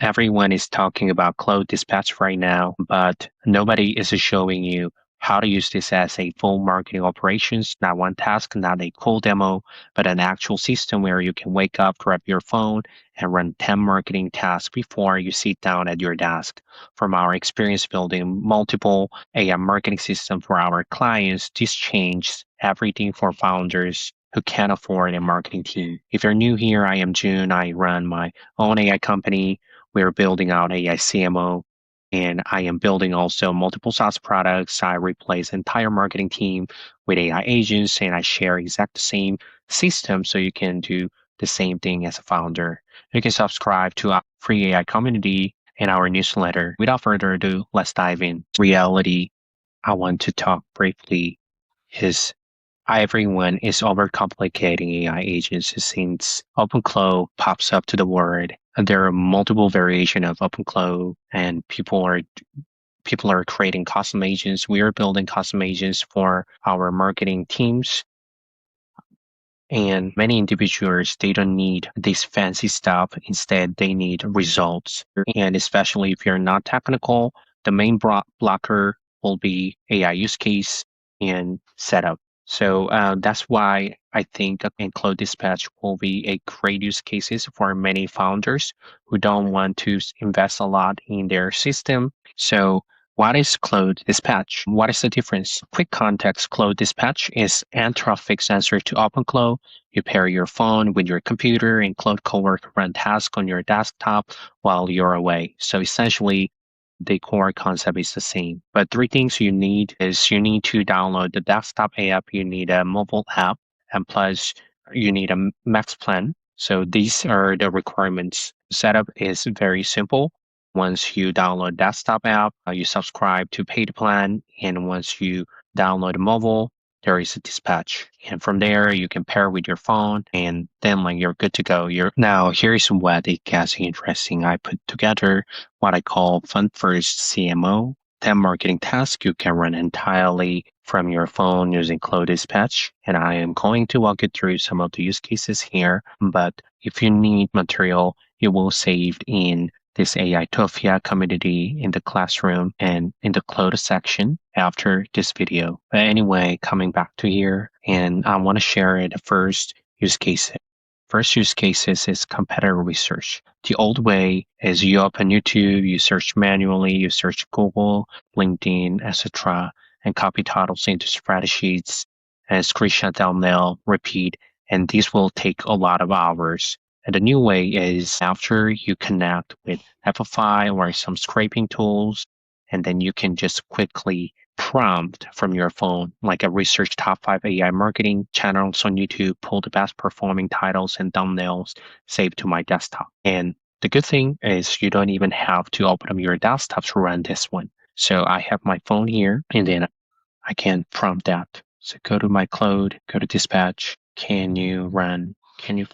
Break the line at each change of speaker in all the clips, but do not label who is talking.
Everyone is talking about Claude Dispatch right now, but nobody is showing you how to use this as a full marketing operations, not one task, not a cool demo, but an actual system where you can wake up, grab your phone, and run 10 marketing tasks before you sit down at your desk. From our experience building multiple AI marketing systems for our clients, this changed everything for founders who can't afford a marketing team. If you're new here, I am June. I run my own AI company. We're building out AICMO, and I am building also multiple SaaS products. I replace entire marketing team with AI agents, and I share exact the same system so you can do the same thing as a founder. You can subscribe to our free AI community and our newsletter. Without further ado, let's dive in. Reality I want to talk briefly is everyone is overcomplicating AI agents since OpenCLO pops up to the word. And there are multiple variations of OpenCLO, and people are creating custom agents. We are building custom agents for our marketing teams. And many individuals, they don't need this fancy stuff. Instead, they need results. And especially if you're not technical, the main blocker will be AI use case and setup. So that's why I think Claude Dispatch will be a great use cases for many founders who don't want to invest a lot in their system. So what is Claude Dispatch? What is the difference? Quick context, Claude Dispatch is Anthropic's answer to OpenCLO. You pair your phone with your computer and Claude Cowork run tasks on your desktop while you're away. So essentially, the core concept is the same. But three things you need is you need to download the desktop app, you need a mobile app, and plus you need a Max plan. So these are the requirements. Setup is very simple. Once you download desktop app, you subscribe to paid plan, and once you download mobile, there is a dispatch. And from there, you can pair with your phone, and then you're good to go. Now, here's what it gets interesting. I put together what I call Fund First CMO. 10 marketing tasks you can run entirely from your phone using Claude Dispatch. And I am going to walk you through some of the use cases here. But if you need material, it will saved in this AItopia community in the classroom and in the Claude section after this video. But anyway, coming back to here, and I want to share the first use case. First use cases is competitor research. The old way is you open YouTube, you search manually, you search Google, LinkedIn, etc., and copy titles into spreadsheets and screenshot thumbnail, repeat, and this will take a lot of hours. And the new way is after you connect with FFI or some scraping tools, and then you can just quickly prompt from your phone, like a research top 5 AI marketing channels on YouTube, pull the best performing titles and thumbnails, save to my desktop. And the good thing is you don't even have to open up your desktop to run this one. So I have my phone here, and then I can prompt that. So go to my Claude, go to Dispatch. Can you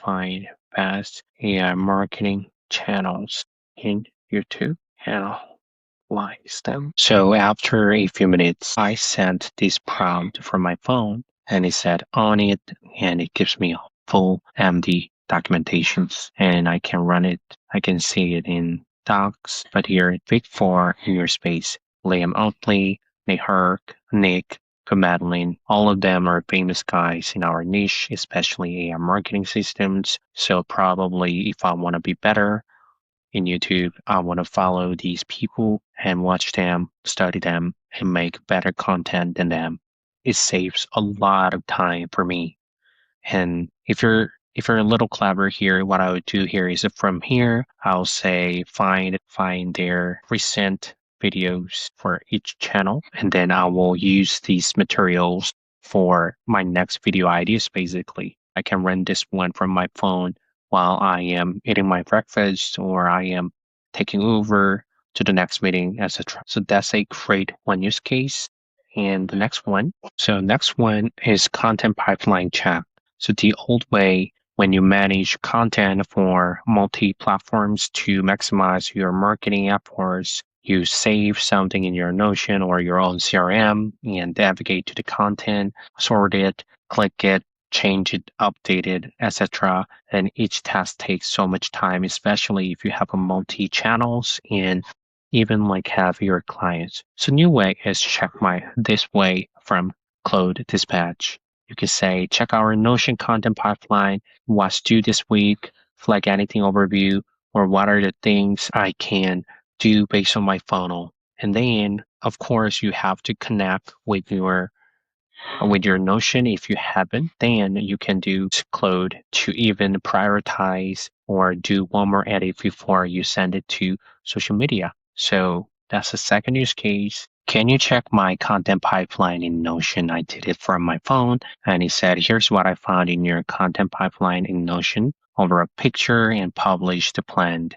find best AI marketing channels in YouTube? Analyze them. So after a few minutes, I sent this prompt from my phone, and it said on it, and it gives me full MD documentations, and I can run it. I can see it in Docs, but here Big Four in your space. Liam Oatley, Nick Herc, Nick, Madeline, all of them are famous guys in our niche, especially AI marketing systems. So probably if I want to be better in YouTube, I want to follow these people and watch them, study them, and make better content than them. It saves a lot of time for me. And if you're a little clever here, what I would do here is from here, I'll say find their recent videos for each channel, and then I will use these materials for my next video ideas. Basically, I can run this one from my phone while I am eating my breakfast or I am taking over to the next meeting, etc. So that's a great one use case. And the next one is content pipeline check. So the old way, when you manage content for multi-platforms to maximize your marketing efforts, you save something in your Notion or your own CRM and navigate to the content, sort it, click it, change it, update it, etc. And each task takes so much time, especially if you have a multi-channels and even like have your clients. So new way is check this way from Claude Dispatch. You can say, check our Notion content pipeline, what's due this week, flag anything overview, or what are the things I can do based on my funnel. And then, of course, you have to connect with your Notion. If you haven't, then you can do Claude to even prioritize or do one more edit before you send it to social media. So that's the second use case. Can you check my content pipeline in Notion? I did it from my phone, and it said, here's what I found in your content pipeline in Notion over a picture and published planned.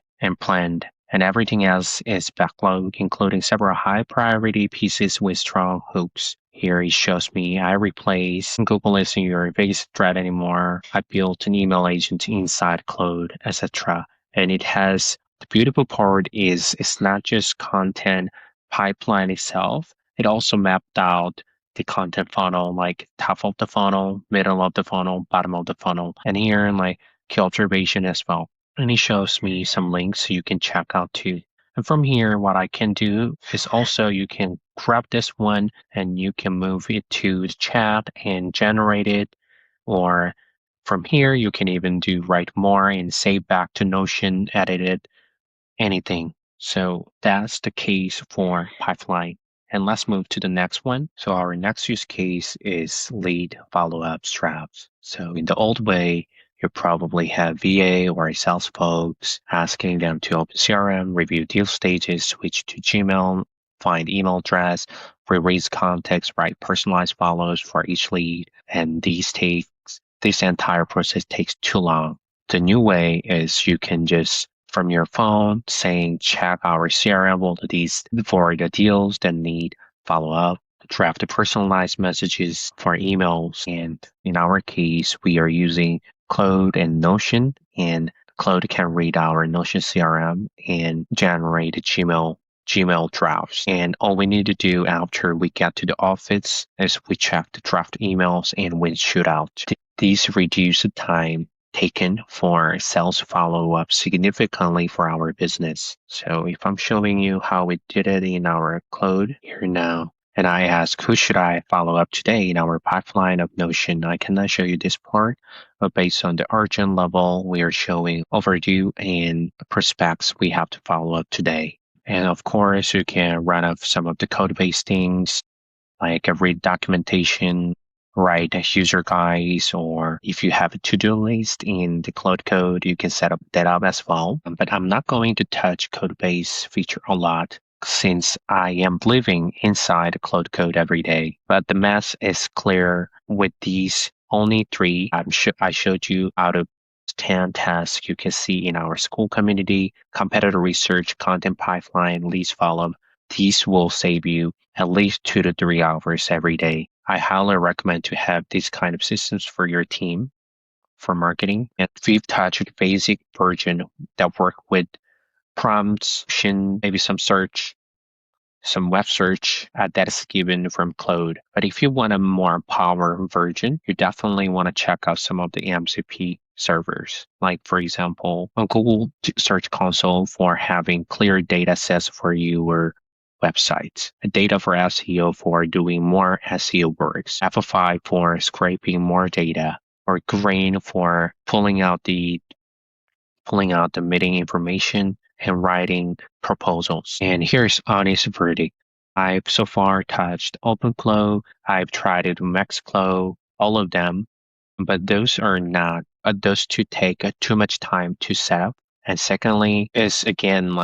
And everything else is backlog, including several high priority pieces with strong hooks. Here it shows me I replace Google isn't your biggest threat anymore. I built an email agent inside Claude, etc. And it has the beautiful part is it's not just content pipeline itself. It also mapped out the content funnel, like top of the funnel, middle of the funnel, bottom of the funnel, and here like key observation as well. And it shows me some links you can check out too. And from here, what I can do is also you can grab this one and you can move it to the chat and generate it. Or from here, you can even do write more and save back to Notion, edit it, anything. So that's the case for pipeline. And let's move to the next one. So our next use case is lead follow-up straps. So in the old way, you probably have VA or sales folks asking them to open CRM, review deal stages, switch to Gmail, find email address, release context, write personalized follows for each lead. And this entire process takes too long. The new way is you can just from your phone saying check our CRM all these for the deals that need follow up, draft the personalized messages for emails. And in our case, we are using Claude and Notion, and Claude can read our Notion CRM and generate Gmail drafts. And all we need to do after we get to the office is we check the draft emails and we shoot out. These reduce the time taken for sales follow-up significantly for our business. So if I'm showing you how we did it in our Claude here now, and I ask who should I follow up today in our pipeline of Notion, I cannot show you this part, but based on the urgent level, we are showing overdue and prospects we have to follow up today. And of course, you can run off some of the code-based things like read documentation, write user guides, or if you have a to-do list in the Claude Code, you can set up that up as well. But I'm not going to touch code-based feature a lot since I am living inside the Claude Code every day. But the math is clear with these only 3. I showed you out of 10 tasks you can see in our school community, competitor research, content pipeline, leads follow-up. These will save you at least 2 to 3 hours every day. I highly recommend to have these kind of systems for your team for marketing. And we've touched the basic version that work with prompts, maybe some search, some web search that is given from Claude. But if you want a more power version, you definitely want to check out some of the MCP servers. Like for example, on Google Search Console for having clear data sets for your websites, data for SEO for doing more SEO works, FFI for scraping more data, or Grain for pulling out the meeting information and writing proposals. And here's honest verdict. I've so far touched OpenCLO, I've tried it with Max-CLO, all of them, but those are not, those two take too much time to set up. And secondly, it's again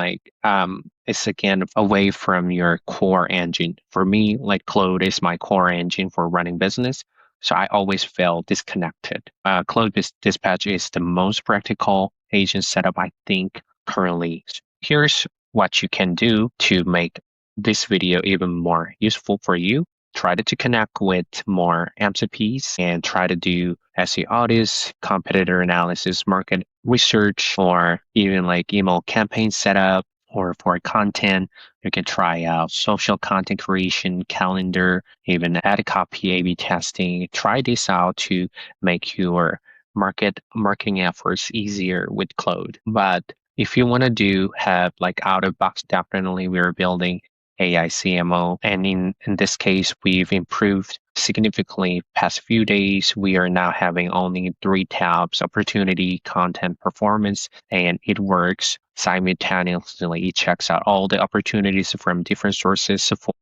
away from your core engine. For me, like Claude is my core engine for running business. So I always feel disconnected. Claude Dispatch is the most practical agent setup, I think, currently. Here's what you can do to make this video even more useful for you. Try to connect with more MCPs and try to do SEO audits, competitor analysis, market research, or even like email campaign setup, or for content, you can try out social content creation, calendar, even ad copy A/B testing. Try this out to make your marketing efforts easier with Claude. But if you want to have like out of box, definitely we're building AICMO. And in this case, we've improved significantly past few days. We are now having only 3 tabs: opportunity, content, performance, and it works simultaneously. It checks out all the opportunities from different sources for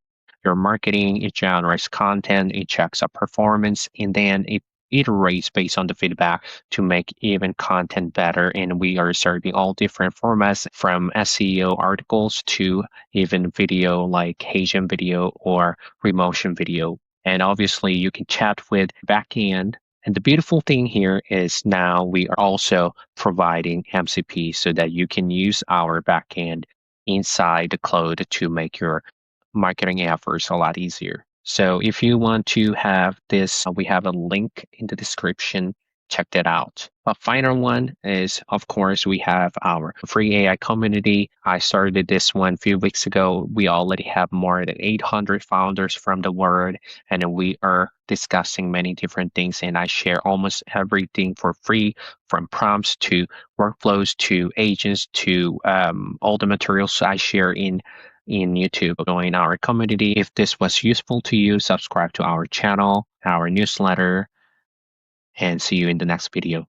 your marketing. It generates content, it checks out performance, and then it iterates based on the feedback to make even content better. And we are serving all different formats from SEO articles to even video like Asian video or remotion video. And obviously you can chat with backend. And the beautiful thing here is now we are also providing MCP so that you can use our backend inside the Claude to make your marketing efforts a lot easier. So if you want to have this, we have a link in the description. Check that out. A final one is, of course, we have our free AI community. I started this one a few weeks ago. We already have more than 800 founders from the world, and we are discussing many different things. And I share almost everything for free, from prompts to workflows to agents to all the materials I share in YouTube. Join our community. If this was useful to you, subscribe to our channel, our newsletter, and see you in the next video.